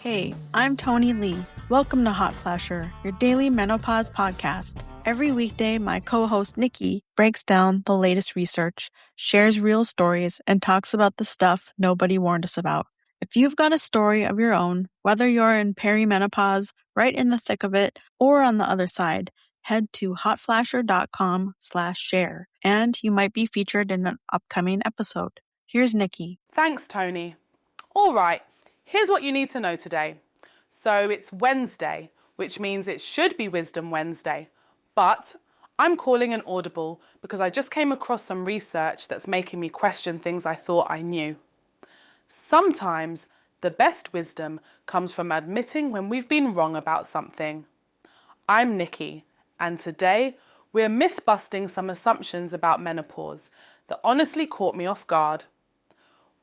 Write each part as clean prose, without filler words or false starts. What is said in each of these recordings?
Hey, I'm Tony Lee. Welcome to Hot Flasher, your daily menopause podcast. Every weekday, my co-host Nikki breaks down the latest research, shares real stories, and talks about the stuff nobody warned us about. If you've got a story of your own, whether you're in perimenopause, right in the thick of it, or on the other side, head to hotflasher.com/share, and you might be featured in an upcoming episode. Here's Nikki. Thanks, Tony. All right, here's what you need to know today. So it's Wednesday, which means it should be Wisdom Wednesday. But I'm calling an audible because I just came across some research that's making me question things I thought I knew. Sometimes the best wisdom comes from admitting when we've been wrong about something. I'm Nikki, and today we're myth-busting some assumptions about menopause that honestly caught me off guard.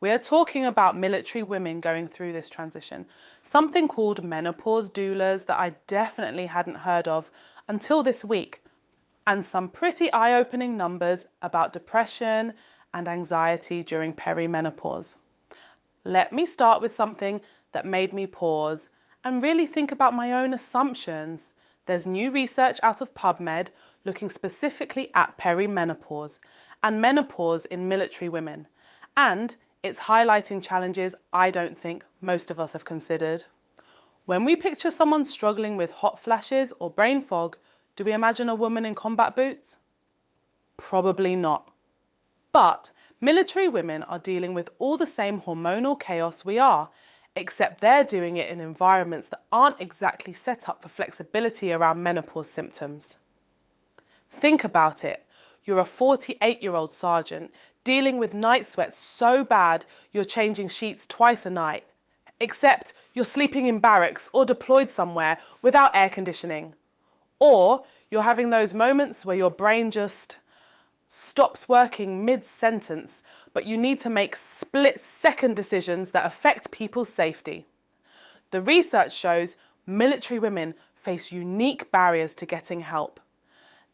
We're talking about military women going through this transition, something called menopause doulas that I definitely hadn't heard of until this week, and some pretty eye-opening numbers about depression and anxiety during perimenopause. Let me start with something that made me pause and really think about my own assumptions. There's new research out of PubMed looking specifically at perimenopause and menopause in military women, and it's highlighting challenges I don't think most of us have considered. When we picture someone struggling with hot flashes or brain fog, do we imagine a woman in combat boots? Probably not. But military women are dealing with all the same hormonal chaos we are, except they're doing it in environments that aren't exactly set up for flexibility around menopause symptoms. Think about it. You're a 48-year-old sergeant dealing with night sweats so bad you're changing sheets twice a night, except you're sleeping in barracks or deployed somewhere without air conditioning. Or you're having those moments where your brain just stops working mid-sentence, but you need to make split-second decisions that affect people's safety. The research shows military women face unique barriers to getting help.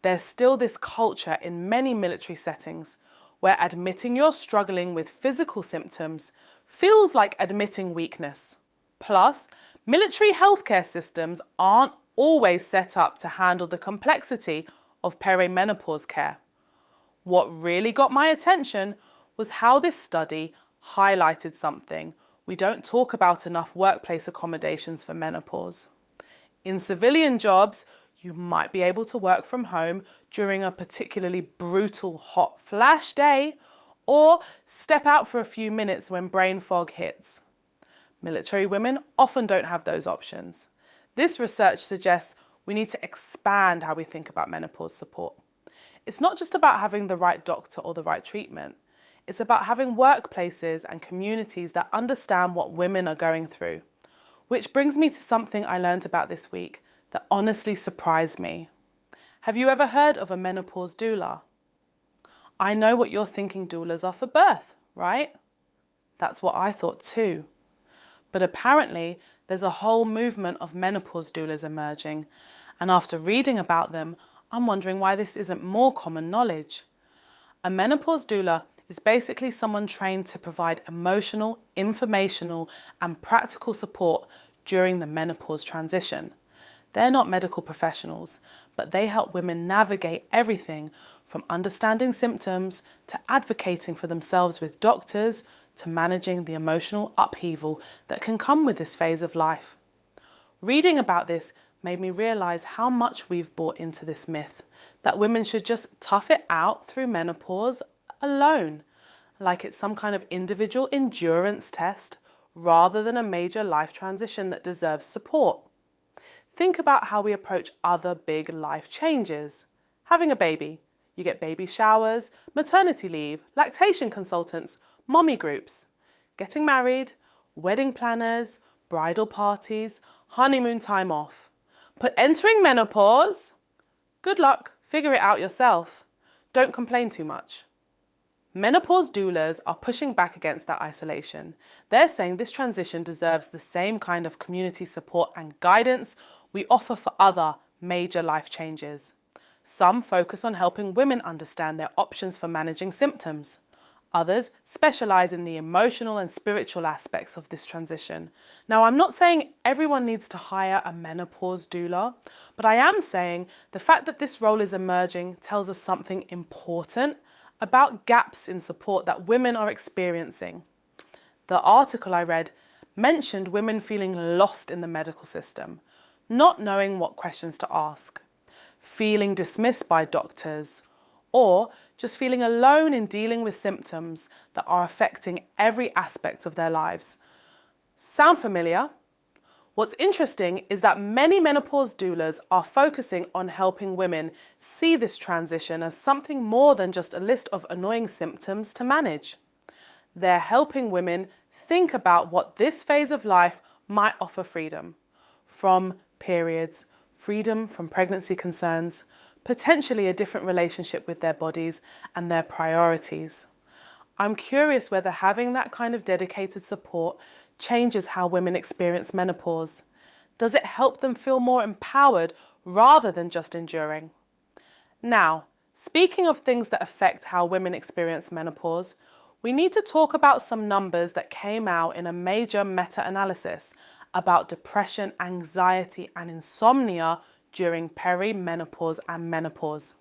There's still this culture in many military settings where admitting you're struggling with physical symptoms feels like admitting weakness. Plus, military healthcare systems aren't always set up to handle the complexity of perimenopause care. What really got my attention was how this study highlighted something we don't talk about enough: workplace accommodations for menopause. In civilian jobs, you might be able to work from home during a particularly brutal hot flash day, or step out for a few minutes when brain fog hits. Military women often don't have those options. This research suggests we need to expand how we think about menopause support. It's not just about having the right doctor or the right treatment. It's about having workplaces and communities that understand what women are going through. Which brings me to something I learned about this week that honestly surprised me. Have you ever heard of a menopause doula? I know what you're thinking doulas are for birth, right? That's what I thought too. But apparently there's a whole movement of menopause doulas emerging, and after reading about them, I'm wondering why this isn't more common knowledge. A menopause doula is basically someone trained to provide emotional, informational, and practical support during the menopause transition. They're not medical professionals, but they help women navigate everything from understanding symptoms to advocating for themselves with doctors to managing the emotional upheaval that can come with this phase of life. Reading about this made me realise how much we've bought into this myth that women should just tough it out through menopause alone, like it's some kind of individual endurance test rather than a major life transition that deserves support. Think about how we approach other big life changes. Having a baby. You get baby showers, maternity leave, lactation consultants, mommy groups. Getting married, wedding planners, bridal parties, honeymoon time off. But entering menopause? Good luck, figure it out yourself. Don't complain too much. Menopause doulas are pushing back against that isolation. They're saying this transition deserves the same kind of community support and guidance we offer for other major life changes. Some focus on helping women understand their options for managing symptoms. Others specialise in the emotional and spiritual aspects of this transition. Now, I'm not saying everyone needs to hire a menopause doula, but I am saying the fact that this role is emerging tells us something important about gaps in support that women are experiencing. The article I read mentioned women feeling lost in the medical system, not knowing what questions to ask, feeling dismissed by doctors, or just feeling alone in dealing with symptoms that are affecting every aspect of their lives. Sound familiar? What's interesting is that many menopause doulas are focusing on helping women see this transition as something more than just a list of annoying symptoms to manage. They're helping women think about what this phase of life might offer freedom from periods, freedom from pregnancy concerns, potentially a different relationship with their bodies and their priorities. I'm curious whether having that kind of dedicated support changes how women experience menopause. Does it help them feel more empowered rather than just enduring? Now, speaking of things that affect how women experience menopause, we need to talk about some numbers that came out in a major meta-analysis about depression, anxiety, and insomnia during perimenopause and menopause.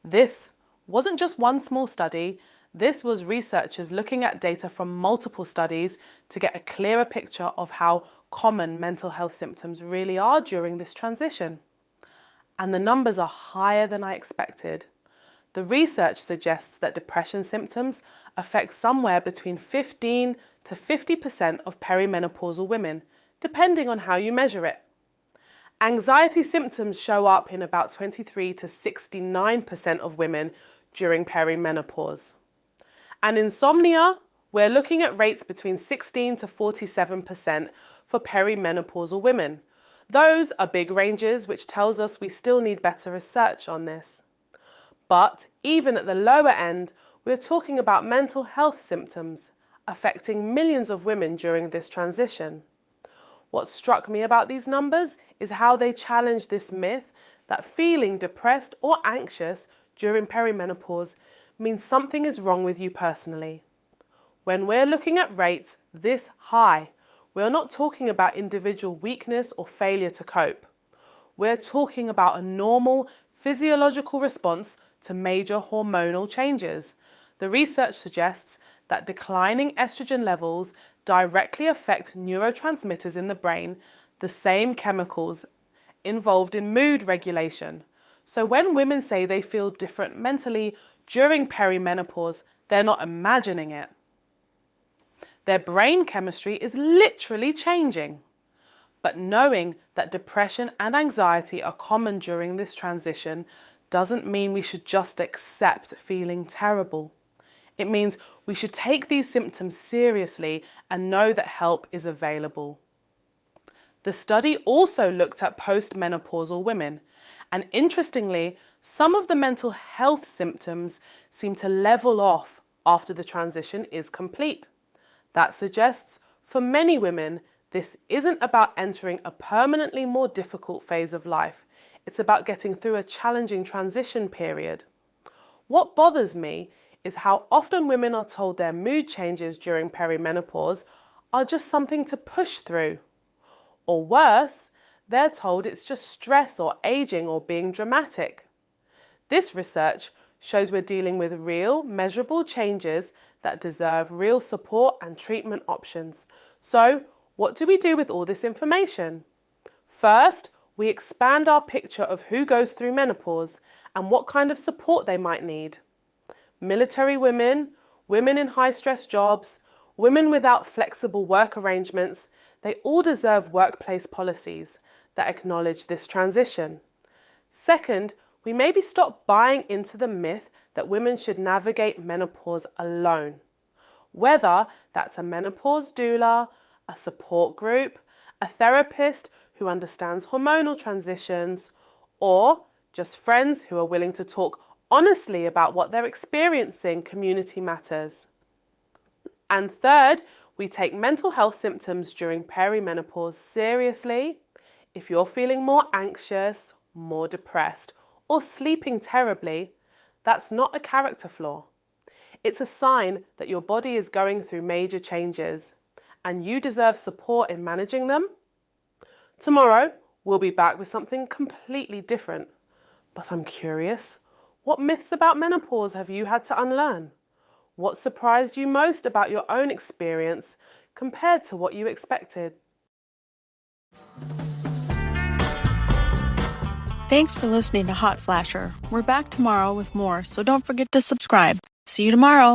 This wasn't just one small study. This was researchers looking at data from multiple studies to get a clearer picture of how common mental health symptoms really are during this transition. And the numbers are higher than I expected. The research suggests that depression symptoms affect somewhere between 15 to 50% of perimenopausal women, depending on how you measure it. Anxiety symptoms show up in about 23 to 69% of women during perimenopause. And insomnia, we're looking at rates between 16 to 47% for perimenopausal women. Those are big ranges, which tells us we still need better research on this. But even at the lower end, we're talking about mental health symptoms affecting millions of women during this transition. What struck me about these numbers is how they challenge this myth that feeling depressed or anxious during perimenopause means something is wrong with you personally. When we're looking at rates this high, we're not talking about individual weakness or failure to cope. We're talking about a normal physiological response to major hormonal changes. The research suggests that declining estrogen levels directly affect neurotransmitters in the brain, the same chemicals involved in mood regulation. So when women say they feel different mentally during perimenopause, they're not imagining it. Their brain chemistry is literally changing. But knowing that depression and anxiety are common during this transition doesn't mean we should just accept feeling terrible. It means we should take these symptoms seriously and know that help is available. The study also looked at postmenopausal women, and interestingly, some of the mental health symptoms seem to level off after the transition is complete. That suggests, for many women, this isn't about entering a permanently more difficult phase of life. It's about getting through a challenging transition period. What bothers me is how often women are told their mood changes during perimenopause are just something to push through. Or worse, they're told it's just stress or aging or being dramatic. This research shows we're dealing with real, measurable changes that deserve real support and treatment options. So, what do we do with all this information? First, we expand our picture of who goes through menopause and what kind of support they might need. Military women, women in high-stress jobs, women without flexible work arrangements, they all deserve workplace policies that acknowledge this transition. Second, we maybe stop buying into the myth that women should navigate menopause alone. Whether that's a menopause doula, a support group, a therapist who understands hormonal transitions, or just friends who are willing to talk honestly about what they're experiencing, community matters. And third, we take mental health symptoms during perimenopause seriously. If you're feeling more anxious, more depressed, or sleeping terribly, that's not a character flaw. It's a sign that your body is going through major changes and you deserve support in managing them. Tomorrow, we'll be back with something completely different. But I'm curious, what myths about menopause have you had to unlearn? What surprised you most about your own experience compared to what you expected? Thanks for listening to Hot Flasher. We're back tomorrow with more, so don't forget to subscribe. See you tomorrow.